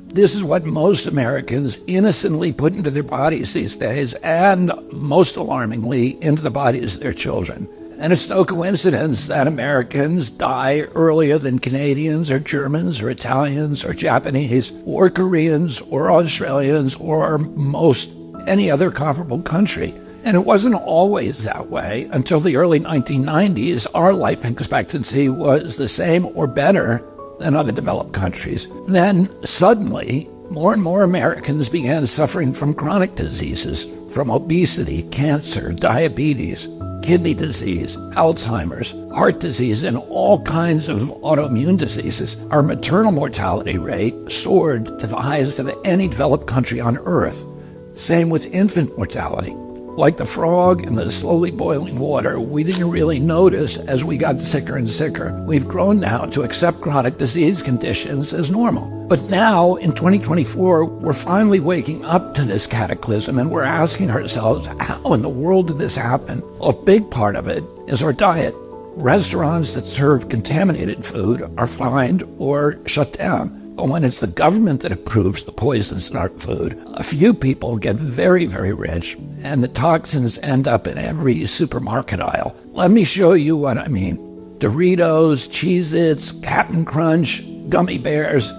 This is what most Americans innocently put into their bodies these days, and most alarmingly, into the bodies of their children. And it's no coincidence that Americans die earlier than Canadians or Germans or Italians or Japanese or Koreans or Australians or most any other comparable country. And it wasn't always that way. Until the early 1990s, our life expectancy was the same or better than other developed countries. Then suddenly, more and more Americans began suffering from chronic diseases, from obesity, cancer, diabetes, kidney disease, Alzheimer's, heart disease, and all kinds of autoimmune diseases. Our maternal mortality rate soared to the highest of any developed country on earth. Same with infant mortality. Like the frog in the slowly boiling water, we didn't really notice as we got sicker and sicker. We've grown now to accept chronic disease conditions as normal. But now, in 2024, we're finally waking up to this cataclysm, and we're asking ourselves, how in the world did this happen? Well, a big part of it is our diet. Restaurants that serve contaminated food are fined or shut down. But when it's the government that approves the poisons in our food, a few people get very, very rich, and the toxins end up in every supermarket aisle. Let me show you what I mean. Doritos, Cheez-Its, Cap'n Crunch, gummy bears.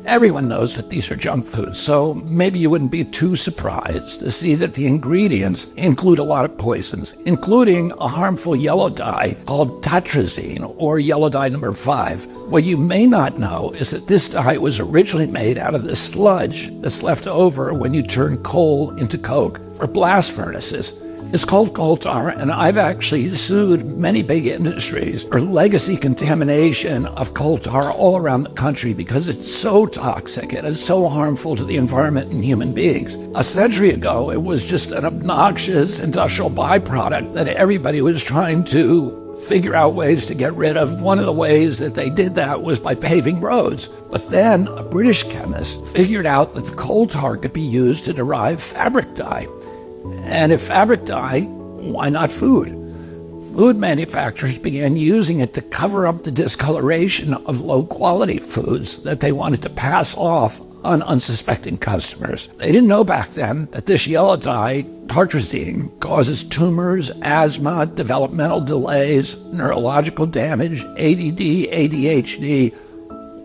Everyone knows that these are junk foods, so maybe you wouldn't be too surprised to see that the ingredients include a lot of poisons, including a harmful yellow dye called atrazine, or yellow dye number 5. What you may not know is that this dye was originally made out of the sludge that's left over when you turn coal into coke for blast furnaces. It's called coal tar, and I've actually sued many big industries for legacy contamination of coal tar all around the country because it's so toxic and it's so harmful to the environment and human beings. A century ago, it was just an obnoxious industrial byproduct that everybody was trying to figure out ways to get rid of. One of the ways that they did that was by paving roads. But then a British chemist figured out that the coal tar could be used to derive fabric dye. And if fabric dye, why not food? Food manufacturers began using it to cover up the discoloration of low-quality foods that they wanted to pass off on unsuspecting customers. They didn't know back then that this yellow dye, tartrazine, causes tumors, asthma, developmental delays, neurological damage, ADD, ADHD,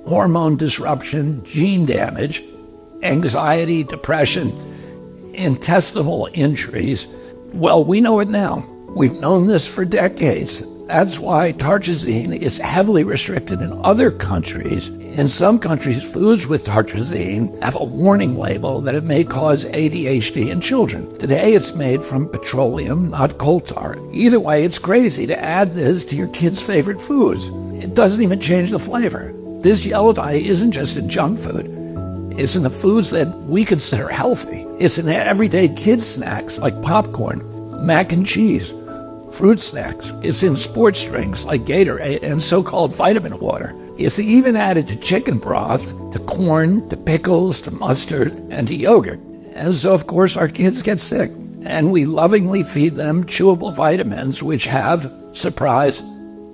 hormone disruption, gene damage, anxiety, depression, intestinal injuries. Well, we know it now. We've known this for decades. That's why tartrazine is heavily restricted in other countries. In some countries, foods with tartrazine have a warning label that it may cause ADHD in children. Today, it's made from petroleum, not coal tar. Either way, it's crazy to add this to your kids' favorite foods. It doesn't even change the flavor. This yellow dye isn't just in junk food. It's in the foods that we consider healthy. It's in everyday kids' snacks like popcorn, mac and cheese, fruit snacks. It's in sports drinks like Gatorade and so-called vitamin water. It's even added to chicken broth, to corn, to pickles, to mustard, and to yogurt. And so, of course, our kids get sick. And we lovingly feed them chewable vitamins which have, surprise,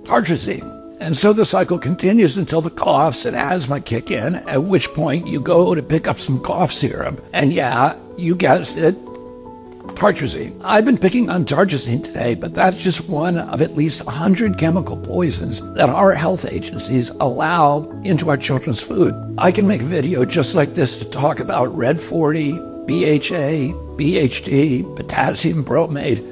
tartrazine. And so the cycle continues until the coughs and asthma kick in, at which point you go to pick up some cough syrup. And yeah, you guessed it, tartrazine. I've been picking on tartrazine today, but that's just one of at least 100 chemical poisons that our health agencies allow into our children's food. I can make a video just like this to talk about Red 40, BHA, BHD, potassium bromate,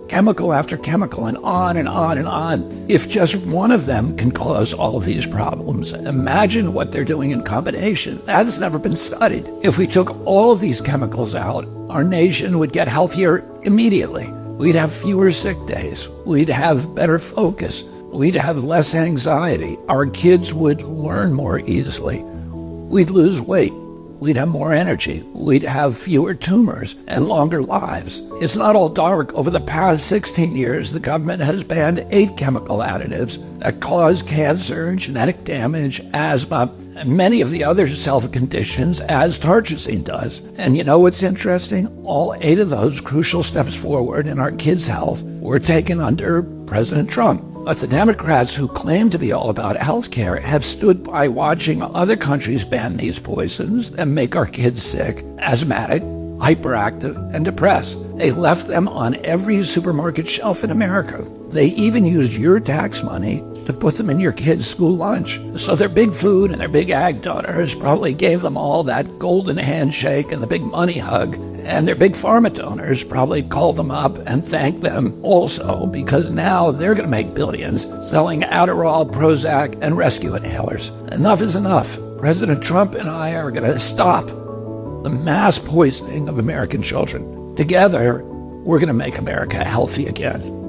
chemical after chemical, and on and on and on. If just one of them can cause all of these problems, imagine what they're doing in combination. That's never been studied. If we took all of these chemicals out, our nation would get healthier immediately. We'd have fewer sick days. We'd have better focus. We'd have less anxiety. Our kids would learn more easily. We'd lose weight. We'd have more energy. We'd have fewer tumors and longer lives. It's not all dark. Over the past 16 years, the government has banned 8 chemical additives that cause cancer, genetic damage, asthma, and many of the other health conditions, as tartrazine does. And you know what's interesting? All 8 of those crucial steps forward in our kids' health were taken under President Trump. But the Democrats who claim to be all about health care have stood by watching other countries ban these poisons and make our kids sick, asthmatic, hyperactive, and depressed. They left them on every supermarket shelf in America. They even used your tax money to put them in your kids' school lunch. So their big food and their big ag donors probably gave them all that golden handshake and the big money hug. And their big pharma donors probably called them up and thanked them also, because now they're going to make billions selling Adderall, Prozac, and rescue inhalers. Enough is enough. President Trump and I are going to stop the mass poisoning of American children. Together, we're going to make America healthy again.